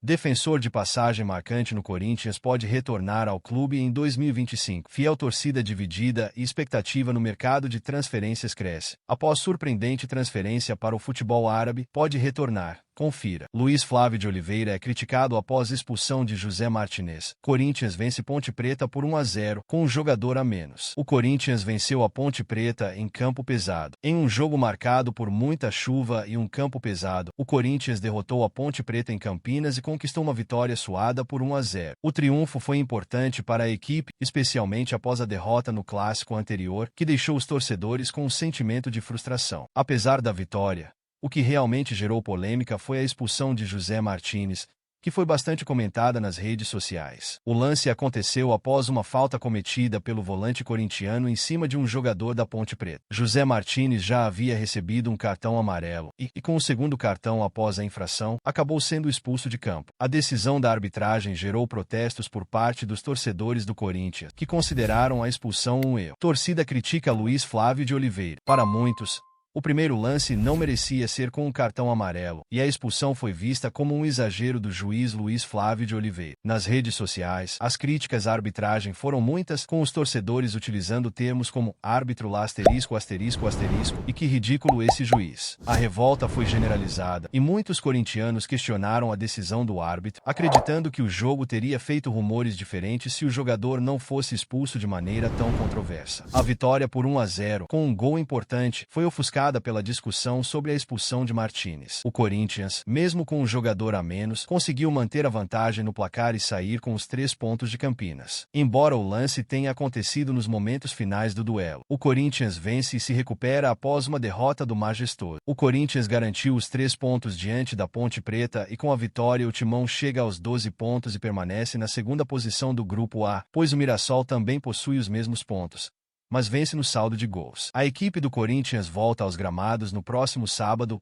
Defensor de passagem marcante no Corinthians, pode retornar ao clube em 2025. Fiel torcida dividida e expectativa no mercado de transferências cresce. Após surpreendente transferência para o futebol árabe, pode retornar. Confira. Luiz Flávio de Oliveira é criticado após expulsão de José Martinez. Corinthians vence Ponte Preta por 1-0, com um jogador a menos. O Corinthians venceu a Ponte Preta em campo pesado. Em um jogo marcado por muita chuva e um campo pesado, o Corinthians derrotou a Ponte Preta em Campinas e conquistou uma vitória suada por 1-0. O triunfo foi importante para a equipe, especialmente após a derrota no clássico anterior, que deixou os torcedores com um sentimento de frustração. Apesar da vitória, o que realmente gerou polêmica foi a expulsão de José Martinez, que foi bastante comentada nas redes sociais. O lance aconteceu após uma falta cometida pelo volante corintiano em cima de um jogador da Ponte Preta. José Martinez já havia recebido um cartão amarelo e, com o segundo cartão após a infração, acabou sendo expulso de campo. A decisão da arbitragem gerou protestos por parte dos torcedores do Corinthians, que consideraram a expulsão um erro. Torcida critica Luiz Flávio de Oliveira. Para muitos, o primeiro lance não merecia ser com um cartão amarelo, e a expulsão foi vista como um exagero do juiz Luiz Flávio de Oliveira. Nas redes sociais, as críticas à arbitragem foram muitas, com os torcedores utilizando termos como árbitro lá asterisco asterisco asterisco e que ridículo esse juiz. A revolta foi generalizada, e muitos corintianos questionaram a decisão do árbitro, acreditando que o jogo teria feito rumores diferentes se o jogador não fosse expulso de maneira tão controversa. A vitória por 1-0, com um gol importante, foi ofuscada pela discussão sobre a expulsão de Martinez. O Corinthians, mesmo com um jogador a menos, conseguiu manter a vantagem no placar e sair com os 3 pontos de Campinas. Embora o lance tenha acontecido nos momentos finais do duelo, o Corinthians vence e se recupera após uma derrota do Majestoso. O Corinthians garantiu os 3 pontos diante da Ponte Preta e com a vitória o Timão chega aos 12 pontos e permanece na segunda posição do Grupo A, pois o Mirassol também possui os mesmos pontos, mas vence no saldo de gols. A equipe do Corinthians volta aos gramados no próximo sábado,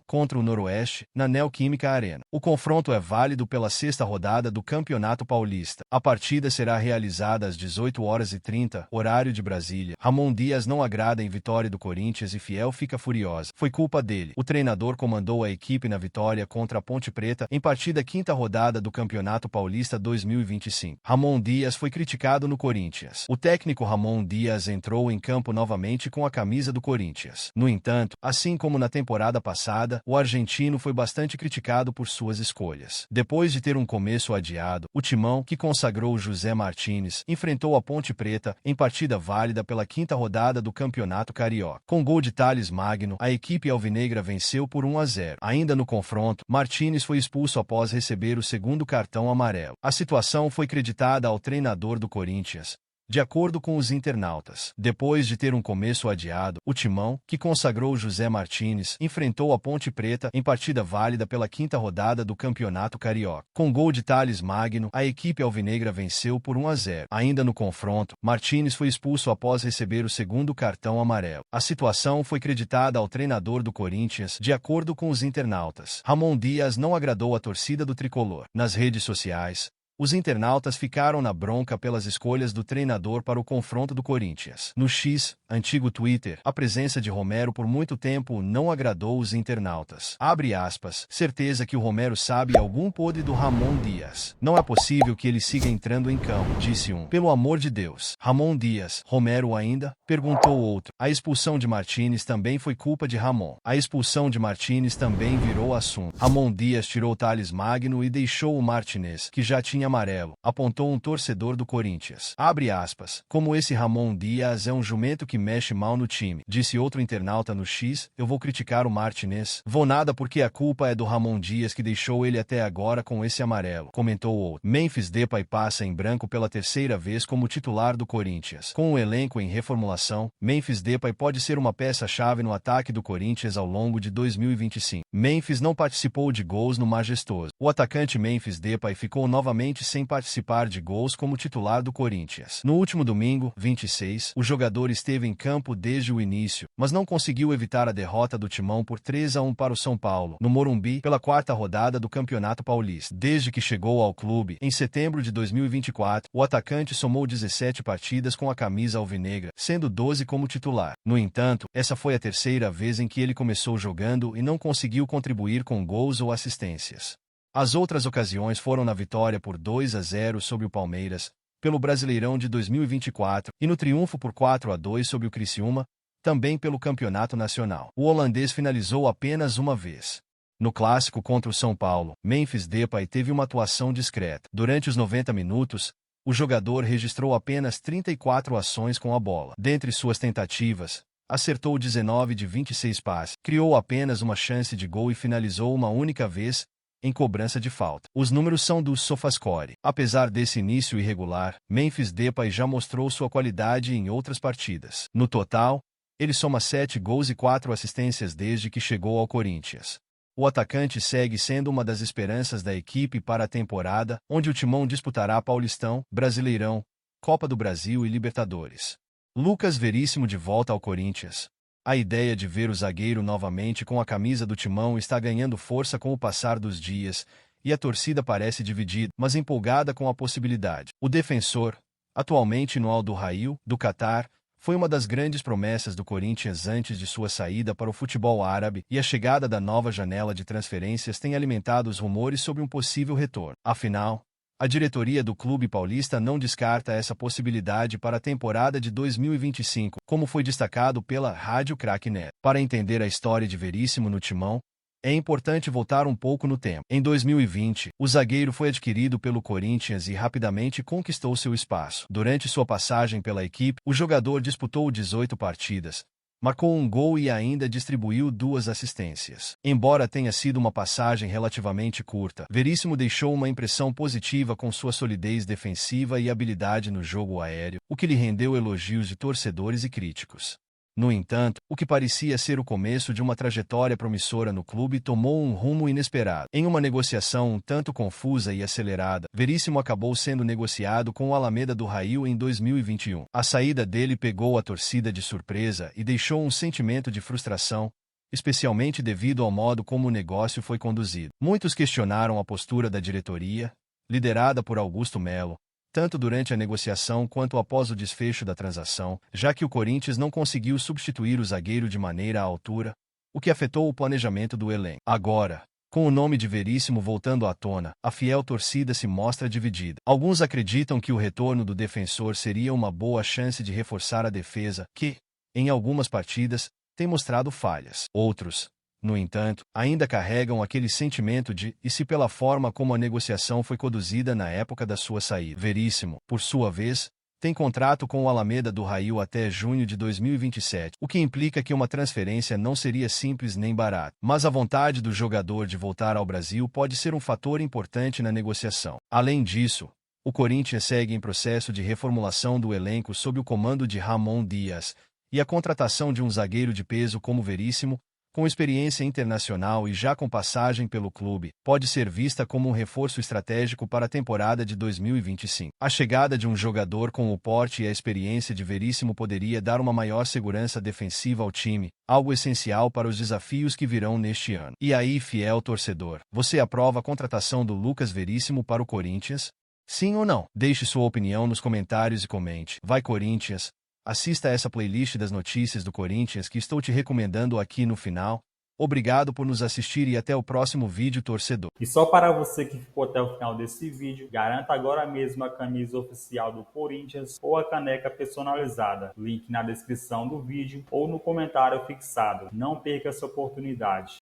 contra o Noroeste, na Neoquímica Arena. O confronto é válido pela 6ª rodada do Campeonato Paulista. A partida será realizada às 18h30, horário de Brasília. Ramon Dias não agrada em vitória do Corinthians e Fiel fica furiosa. Foi culpa dele. O treinador comandou a equipe na vitória contra a Ponte Preta em partida 5ª rodada do Campeonato Paulista 2025. Ramon Dias foi criticado no Corinthians. O técnico Ramon Dias entrou em campo novamente com a camisa do Corinthians. No entanto, assim como na temporada passada, o argentino foi bastante criticado por suas escolhas. Depois de ter um começo adiado, o Timão, que consagrou José Martinez, enfrentou a Ponte Preta em partida válida pela 5ª rodada do Campeonato Carioca. Com gol de Thales Magno, a equipe alvinegra venceu por 1-0. Ainda no confronto, Martinez foi expulso após receber o segundo cartão amarelo. A situação foi creditada ao treinador do Corinthians. De acordo com os internautas, depois de ter um começo adiado, o Timão, que consagrou José Martinez, enfrentou a Ponte Preta em partida válida pela 5ª rodada do Campeonato Carioca. Com gol de Thales Magno, a equipe alvinegra venceu por 1-0. Ainda no confronto, Martinez foi expulso após receber o segundo cartão amarelo. A situação foi creditada ao treinador do Corinthians, de acordo com os internautas. Ramon Dias não agradou a torcida do tricolor. Nas redes sociais, os internautas ficaram na bronca pelas escolhas do treinador para o confronto do Corinthians. No X, antigo Twitter, a presença de Romero por muito tempo não agradou os internautas. Abre aspas, certeza que o Romero sabe algum podre do Ramon Dias. Não é possível que ele siga entrando em campo, disse um. Pelo amor de Deus. Ramon Dias, Romero ainda? Perguntou outro. A expulsão de Martinez também foi culpa de Ramon. A expulsão de Martinez também virou assunto. Ramon Dias tirou Thales Magno e deixou o Martinez, que já tinha amarelo, apontou um torcedor do Corinthians. Abre aspas, como esse Ramon Dias é um jumento que mexe mal no time, disse outro internauta no X, eu vou criticar o Martinez. Vou nada porque a culpa é do Ramon Dias que deixou ele até agora com esse amarelo, comentou outro. Memphis Depay passa em branco pela 3ª vez como titular do Corinthians. Com o elenco em reformulação, Memphis Depay pode ser uma peça-chave no ataque do Corinthians ao longo de 2025. Memphis não participou de gols no Majestoso. O atacante Memphis Depay ficou novamente sem participar de gols como titular do Corinthians. No último domingo, 26, o jogador esteve em campo desde o início, mas não conseguiu evitar a derrota do Timão por 3-1 para o São Paulo, no Morumbi, pela 4ª rodada do Campeonato Paulista. Desde que chegou ao clube, em setembro de 2024, o atacante somou 17 partidas com a camisa alvinegra, sendo 12 como titular. No entanto, essa foi a 3ª vez em que ele começou jogando e não conseguiu contribuir com gols ou assistências. As outras ocasiões foram na vitória por 2-0 sobre o Palmeiras, pelo Brasileirão de 2024, e no triunfo por 4-2 sobre o Criciúma, também pelo Campeonato Nacional. O holandês finalizou apenas uma vez. No clássico contra o São Paulo, Memphis Depay teve uma atuação discreta. Durante os 90 minutos, o jogador registrou apenas 34 ações com a bola. Dentre suas tentativas, acertou 19 de 26 passes, criou apenas uma chance de gol e finalizou uma única vez, em cobrança de falta. Os números são do SofaScore. Apesar desse início irregular, Memphis Depay já mostrou sua qualidade em outras partidas. No total, ele soma 7 gols e 4 assistências desde que chegou ao Corinthians. O atacante segue sendo uma das esperanças da equipe para a temporada, onde o Timão disputará Paulistão, Brasileirão, Copa do Brasil e Libertadores. Lucas Veríssimo de volta ao Corinthians. A ideia de ver o zagueiro novamente com a camisa do Timão está ganhando força com o passar dos dias, e a torcida parece dividida, mas empolgada com a possibilidade. O defensor, atualmente no Al Duhail, do Catar, foi uma das grandes promessas do Corinthians antes de sua saída para o futebol árabe, e a chegada da nova janela de transferências tem alimentado os rumores sobre um possível retorno. Afinal, a diretoria do clube paulista não descarta essa possibilidade para a temporada de 2025, como foi destacado pela Rádio Craque Net. Para entender a história de Veríssimo no Timão, é importante voltar um pouco no tempo. Em 2020, o zagueiro foi adquirido pelo Corinthians e rapidamente conquistou seu espaço. Durante sua passagem pela equipe, o jogador disputou 18 partidas, marcou um gol e ainda distribuiu 2 assistências. Embora tenha sido uma passagem relativamente curta, Veríssimo deixou uma impressão positiva com sua solidez defensiva e habilidade no jogo aéreo, o que lhe rendeu elogios de torcedores e críticos. No entanto, o que parecia ser o começo de uma trajetória promissora no clube tomou um rumo inesperado. Em uma negociação um tanto confusa e acelerada, Veríssimo acabou sendo negociado com o Alameda do Rail em 2021. A saída dele pegou a torcida de surpresa e deixou um sentimento de frustração, especialmente devido ao modo como o negócio foi conduzido. Muitos questionaram a postura da diretoria, liderada por Augusto Melo, tanto durante a negociação quanto após o desfecho da transação, já que o Corinthians não conseguiu substituir o zagueiro de maneira à altura, o que afetou o planejamento do elenco. Agora, com o nome de Veríssimo voltando à tona, a fiel torcida se mostra dividida. Alguns acreditam que o retorno do defensor seria uma boa chance de reforçar a defesa, que, em algumas partidas, tem mostrado falhas. Outros, no entanto, ainda carregam aquele sentimento de e se pela forma como a negociação foi conduzida na época da sua saída. Veríssimo, por sua vez, tem contrato com o Alameda do Rail até junho de 2027, o que implica que uma transferência não seria simples nem barata. Mas a vontade do jogador de voltar ao Brasil pode ser um fator importante na negociação. Além disso, o Corinthians segue em processo de reformulação do elenco sob o comando de Ramon Dias, e a contratação de um zagueiro de peso como Veríssimo, com experiência internacional e já com passagem pelo clube, pode ser vista como um reforço estratégico para a temporada de 2025. A chegada de um jogador com o porte e a experiência de Veríssimo poderia dar uma maior segurança defensiva ao time, algo essencial para os desafios que virão neste ano. E aí, fiel torcedor, você aprova a contratação do Lucas Veríssimo para o Corinthians? Sim ou não? Deixe sua opinião nos comentários e comente. Vai Corinthians! Assista a essa playlist das notícias do Corinthians que estou te recomendando aqui no final. Obrigado por nos assistir e até o próximo vídeo, torcedor. E só para você que ficou até o final desse vídeo, garanta agora mesmo a camisa oficial do Corinthians ou a caneca personalizada. Link na descrição do vídeo ou no comentário fixado. Não perca essa oportunidade.